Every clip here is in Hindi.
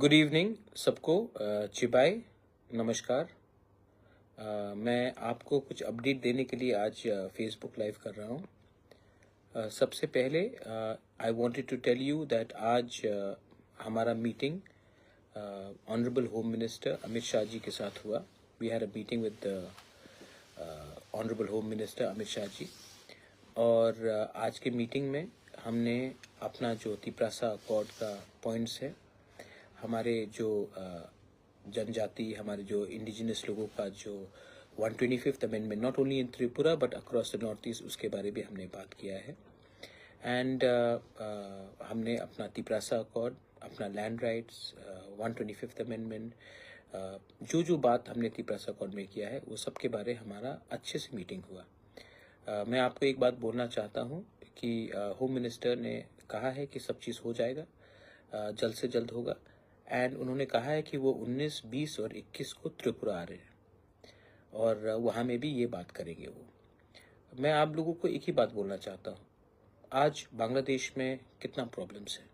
गुड इवनिंग सबको। चिबाई नमस्कार। मैं आपको कुछ अपडेट देने के लिए आज फेसबुक लाइव कर रहा हूँ। सबसे पहले I wanted to tell you that आज हमारा meeting honourable home minister Amit Shah ji के साथ हुआ। We had a meeting with honourable home minister Amit Shah ji, और आज के मीटिंग में हमने अपना जो तिपरासा अकॉर्ड का पॉइंट्स है, हमारे जो जनजाति, हमारे जो इंडिजिनस लोगों का जो 125th amendment, not only in Tripura but across the north east, उसके बारे में हमने बात किया है। एंड हमने अपना तिपरासा अकॉर्ड, अपना लैंड राइट्स, 125th अमेंडमेंट, जो जो बात हमने तिपरासा अकॉर्ड में किया है वो सब के बारे हमारा अच्छे से मीटिंग हुआ। मैं आपको एक बात बोलना चाहता हूँ कि होम मिनिस्टर ने कहा है कि सब चीज़ हो जाएगा, जल्द से जल्द होगा। एंड उन्होंने कहा है कि वो 19, 20 और 21 को त्रिपुरा आ रहे हैं और वहाँ में भी ये बात करेंगे वो। मैं आप लोगों को एक ही बात बोलना चाहता हूँ, आज बांग्लादेश में कितना प्रॉब्लम्स है।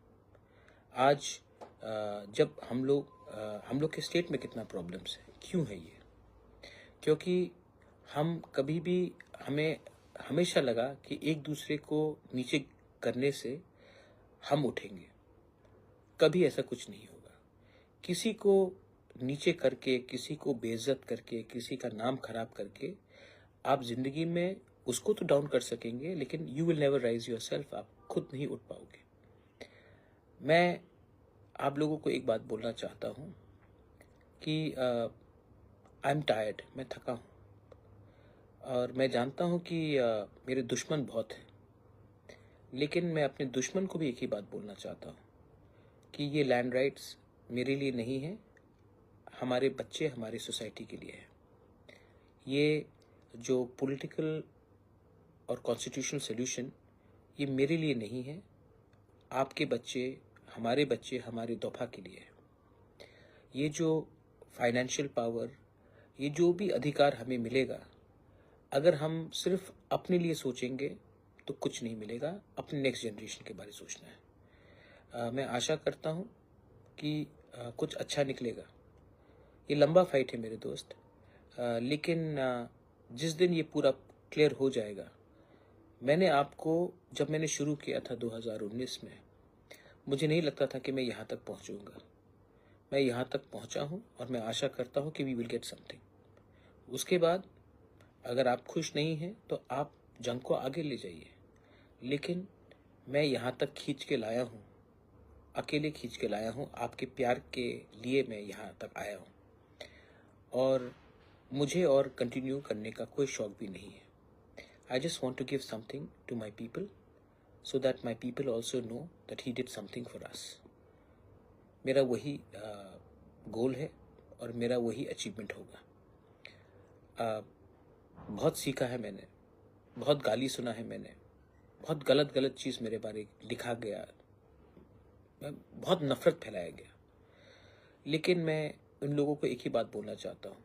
आज जब हम लोग के स्टेट में कितना प्रॉब्लम्स है। क्यों है ये? क्योंकि हम कभी भी, हमें हमेशा लगा कि एक दूसरे को नीचे करने से हम उठेंगे। कभी ऐसा कुछ नहीं होगा। किसी को नीचे करके, किसी को बेइज्जत करके, किसी का नाम खराब करके आप जिंदगी में उसको तो डाउन कर सकेंगे, लेकिन you will never rise yourself. आप खुद नहीं उठ पाओगे। मैं आप लोगों को एक बात बोलना चाहता हूँ कि आई एम टायर्ड, मैं थका हूँ, और मैं जानता हूँ कि मेरे दुश्मन बहुत हैं, लेकिन मैं अपने दुश्मन को भी एक ही बात बोलना चाहता हूँ कि ये लैंड राइट्स मेरे लिए नहीं है, हमारे बच्चे, हमारी सोसाइटी के लिए है। ये जो पॉलिटिकल और कॉन्स्टिट्यूशनल सॉल्यूशन, ये मेरे लिए नहीं है, आपके बच्चे, हमारे दौफा के लिए है। ये जो फाइनेंशियल पावर, ये जो भी अधिकार हमें मिलेगा, अगर हम सिर्फ अपने लिए सोचेंगे तो कुछ नहीं मिलेगा। अपने नेक्स्ट जनरेशन के बारे में सोचना है। मैं आशा करता हूँ कि कुछ अच्छा निकलेगा। ये लंबा फाइट है मेरे दोस्त, लेकिन जिस दिन ये पूरा क्लियर हो जाएगा, मैंने आपको, जब मैंने शुरू किया था 2019 में, मुझे नहीं लगता था कि मैं यहाँ तक पहुँचूँगा। मैं यहाँ तक पहुँचा हूँ और मैं आशा करता हूँ कि वी विल गेट समथिंग। उसके बाद अगर आप खुश नहीं हैं तो आप जंग को आगे ले जाइए, लेकिन मैं यहाँ तक खींच के लाया हूँ, अकेले खींच के लाया हूँ। आपके प्यार के लिए मैं यहाँ तक आया हूँ, और मुझे और कंटिन्यू करने का कोई शौक भी नहीं है। I just want to give something to my people, so that my people also know that he did something for us. मेरा वही गोल है और मेरा वही अचीवमेंट होगा। बहुत सीखा है मैंने, बहुत गाली सुना है मैंने, बहुत गलत चीज़ मेरे बारे लिखा गया, बहुत नफरत फैलाया गया, लेकिन मैं उन लोगों को एक ही बात बोलना चाहता हूँ,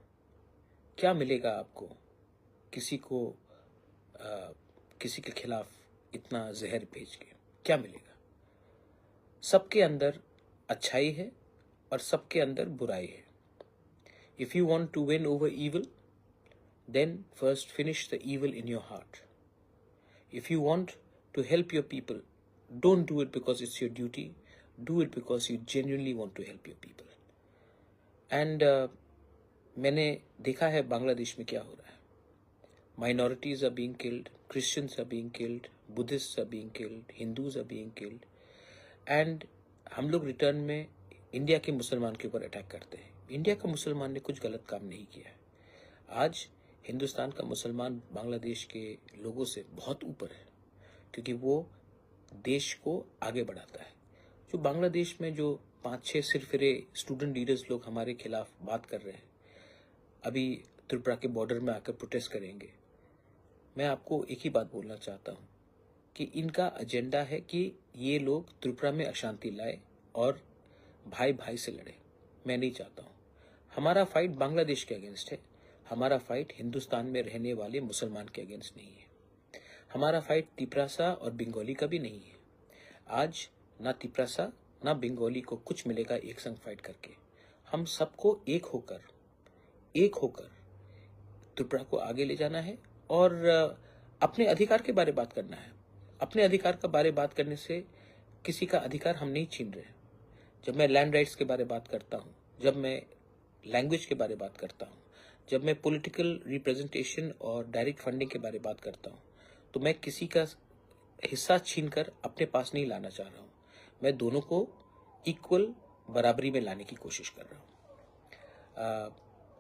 क्या मिलेगा आपको किसी को किसी के खिलाफ इतना जहर भेज के? क्या मिलेगा? सबके अंदर अच्छाई है और सबके अंदर बुराई है। If you want to win over evil, then first finish the evil in your heart. If you want to help your people, don't do it because it's your duty. Do it because you genuinely want to help your people. And मैंने देखा है बांग्लादेश में क्या हो रहा है। Minorities are being killed, Christians are being killed, Buddhists are being killed, Hindus are being killed. And हम लोग रिटर्न में इंडिया के मुसलमान के ऊपर अटैक करते हैं। इंडिया का मुसलमान ने कुछ गलत काम नहीं किया है। आज हिंदुस्तान का मुसलमान बांग्लादेश के लोगों से बहुत ऊपर है, क्योंकि वो देश को आगे बढ़ाता है। जो बांग्लादेश में जो 5-6 सिरफिरे स्टूडेंट लीडर्स लोग हमारे खिलाफ बात कर रहे हैं, अभी त्रिपुरा के बॉर्डर में आकर प्रोटेस्ट करेंगे, मैं आपको एक ही बात बोलना चाहता हूँ कि इनका एजेंडा है कि ये लोग त्रिपुरा में अशांति लाए और भाई भाई से लड़े। मैं नहीं चाहता हूँ। हमारा फाइट बांग्लादेश के अगेंस्ट है, हमारा फाइट हिंदुस्तान में रहने वाले मुसलमान के अगेंस्ट नहीं है। हमारा फाइट तिपरासा और बंगाली का भी नहीं है। आज ना तिपरासा ना बंगाली को कुछ मिलेगा एक संग फाइट करके। हम सबको एक होकर त्रिपुरा को आगे ले जाना है और अपने अधिकार के बारे में बात करना है। अपने अधिकार का बारे में बात करने से किसी का अधिकार हम नहीं छीन रहे। जब मैं लैंड राइट्स के बारे में बात करता हूँ, जब मैं लैंग्वेज के बारे में बात करता हूँ, जब मैं पॉलिटिकल रिप्रेजेंटेशन और डायरेक्ट फंडिंग के बारे में बात करता हूँ, तो मैं किसी का हिस्सा छीनकर अपने पास नहीं लाना चाह रहा हूँ। मैं दोनों को इक्वल बराबरी में लाने की कोशिश कर रहा हूँ।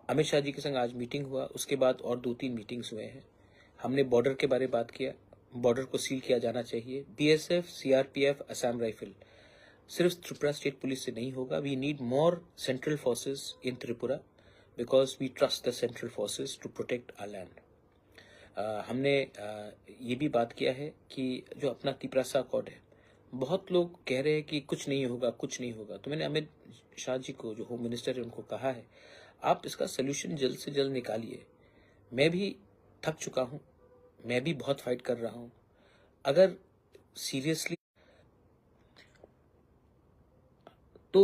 अमित शाह जी के संग आज मीटिंग हुआ, उसके बाद और 2-3 मीटिंग्स हुए हैं। हमने बॉर्डर के बारे में बात किया, बॉर्डर को सील किया जाना चाहिए। बीएसएफ, सीआरपीएफ, असम राइफल सिर्फ त्रिपुरा स्टेट पुलिस से नहीं होगा। We need more central forces in Tripura because we trust the central forces to protect our land. हमने ये भी बात किया है कि जो अपना तिपरासा अकॉर्ड है, बहुत लोग कह रहे हैं कि कुछ नहीं होगा, कुछ नहीं होगा। तो मैंने अमित शाह जी को, जो होम मिनिस्टर है, उनको कहा है आप इसका सोल्यूशन जल्द से जल्द निकालिए। मैं भी थक चुका हूँ, मैं भी बहुत फाइट कर रहा हूँ। अगर सीरियसली तो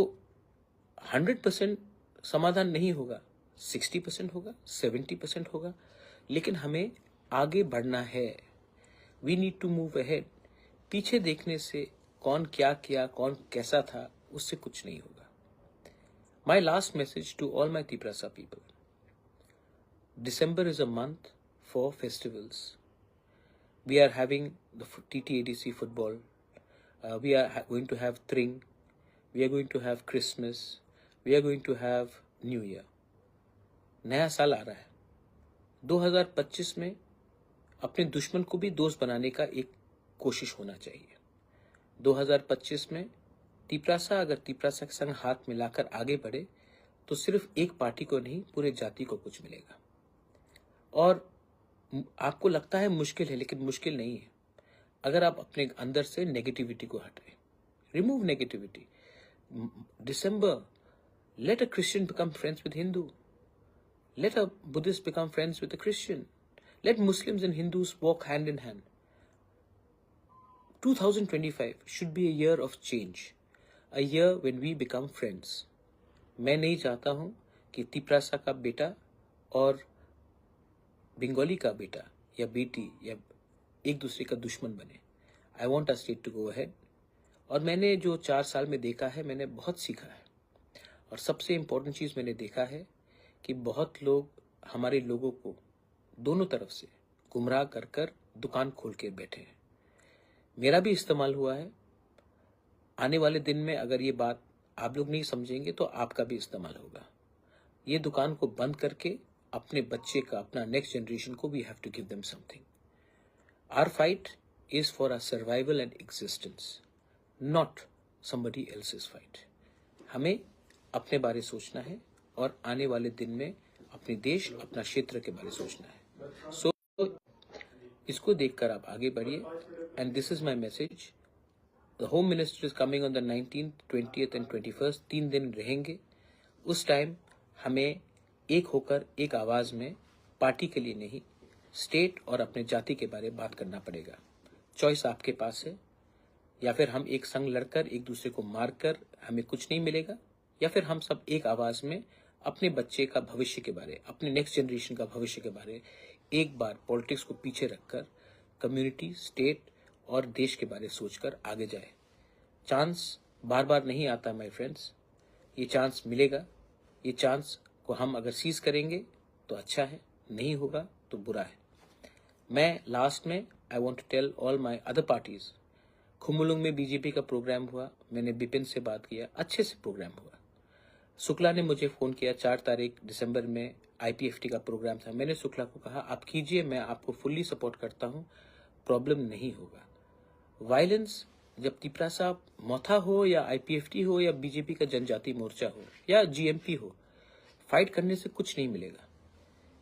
100% समाधान नहीं होगा, 60% होगा, 70% होगा, लेकिन हमें आगे बढ़ना है। We need to move ahead. पीछे देखने से कौन क्या किया, कौन कैसा था, उससे कुछ नहीं होगा। My last message to all my Tiprasa people, December is a month for festivals. We are having the TTADC football. We are going to have Tring. We are going to have Christmas. We are going to have New Year. नया साल आ रहा है। 2025 में अपने दुश्मन को भी दोस्त बनाने का एक कोशिश होना चाहिए। 2025 में तिपरासा अगर तिपरासा के संग हाथ मिलाकर आगे बढ़े तो सिर्फ एक पार्टी को नहीं, पूरे जाति को कुछ मिलेगा। और आपको लगता है मुश्किल है, लेकिन मुश्किल नहीं है। अगर आप अपने अंदर से नेगेटिविटी को हटाएं, remove negativity. December, let a Christian become friends with Hindu, let a Buddhist become friends with a Christian, let Muslims and Hindus walk hand in hand. 2025 should be a year of change, a year when we become friends. मैं नहीं चाहता हूं कि तिपरासा का बेटा और बंगाली का बेटा या बेटी या एक दूसरे का दुश्मन बने। I want a state to go ahead. और मैंने जो 4 साल में देखा है, मैंने बहुत सीखा है। और सबसे इम्पोर्टेंट चीज़ मैंने देखा है कि बहुत लोग हमारे लोगों को दोनों तरफ से गुमराह कर कर दुकान खोल के बैठे हैं। मेरा भी इस्तेमाल हुआ है। आने वाले दिन में अगर ये बात आप लोग नहीं समझेंगे तो आपका भी इस्तेमाल होगा। ये दुकान को बंद करके अपने बच्चे का, अपना नेक्स्ट जनरेशन को we have to give them something. Our fight is for our survival and existence, not somebody else's fight. हमें अपने बारे सोचना है और आने वाले दिन में अपने देश, अपना क्षेत्र के बारे सोचना है। सो इसको देखकर आप आगे बढ़िए। And this is my message. The home minister is coming on the 19th, 20th and 21st। 3 दिन रहेंगे। उस टाइम हमें एक होकर, एक आवाज में, पार्टी के लिए नहीं, स्टेट और अपने जाति के बारे में बात करना पड़ेगा। चॉइस आपके पास है। या फिर हम एक संग लड़कर, एक दूसरे को मारकर हमें कुछ नहीं मिलेगा, या फिर हम सब एक आवाज में अपने बच्चे का भविष्य के बारे, अपने नेक्स्ट जनरेशन का भविष्य के बारे एक बार पॉलिटिक्स को पीछे रखकर कम्युनिटी, स्टेट और देश के बारे सोचकर आगे जाए। चांस बार बार नहीं आता माय फ्रेंड्स, ये चांस मिलेगा। ये चांस को हम अगर सीज करेंगे तो अच्छा है, नहीं होगा तो बुरा है। मैं लास्ट में I want to tell all my other parties. Khumulung में बीजेपी का प्रोग्राम हुआ, मैंने बिपिन से बात किया, अच्छे से प्रोग्राम हुआ। शुक्ला ने मुझे फोन किया, 4 तारीख दिसंबर में आईपीएफटी का प्रोग्राम था। मैंने शुक्ला को कहा आप कीजिए, मैं आपको फुल्ली सपोर्ट करता हूँ, प्रॉब्लम नहीं होगा। वायलेंस जब तिपरासा मोथा हो या आईपीएफटी हो या बीजेपी का जनजाति मोर्चा हो या जीएमपी हो, फाइट करने से कुछ नहीं मिलेगा।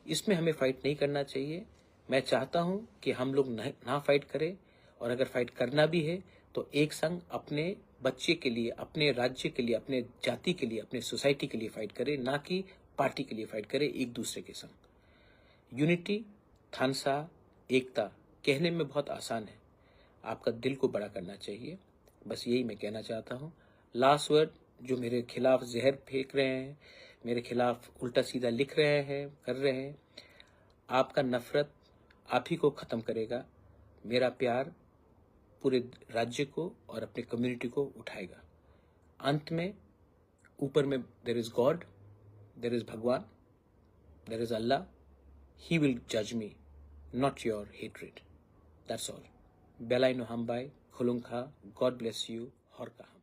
इसमें हमें फाइट नहीं करना चाहिए। मैं चाहता हूं कि हम लोग ना फाइट करें, और अगर फाइट करना भी है तो एक संग अपने बच्चे के लिए, अपने राज्य के लिए, अपने जाति के लिए, अपने सोसाइटी के लिए फाइट करें, ना कि पार्टी के लिए फाइट करें एक दूसरे के संग। यूनिटी, थानसा, एकता कहने में बहुत आसान है, आपका दिल को बड़ा करना चाहिए। बस यही मैं कहना चाहता हूँ। लास्ट वर्ड, जो मेरे खिलाफ जहर फेंक रहे हैं, मेरे खिलाफ उल्टा सीधा लिख रहे हैं, कर रहे हैं, आपका नफरत आप ही को ख़त्म करेगा। मेरा प्यार पूरे राज्य को और अपने कम्युनिटी को उठाएगा। अंत में ऊपर में there is God, there is Bhagwan, there is Allah. He will जज me, not your hatred. That's all. बेलाई नो हमबाई खुलुंखा। God bless you. हर कहा।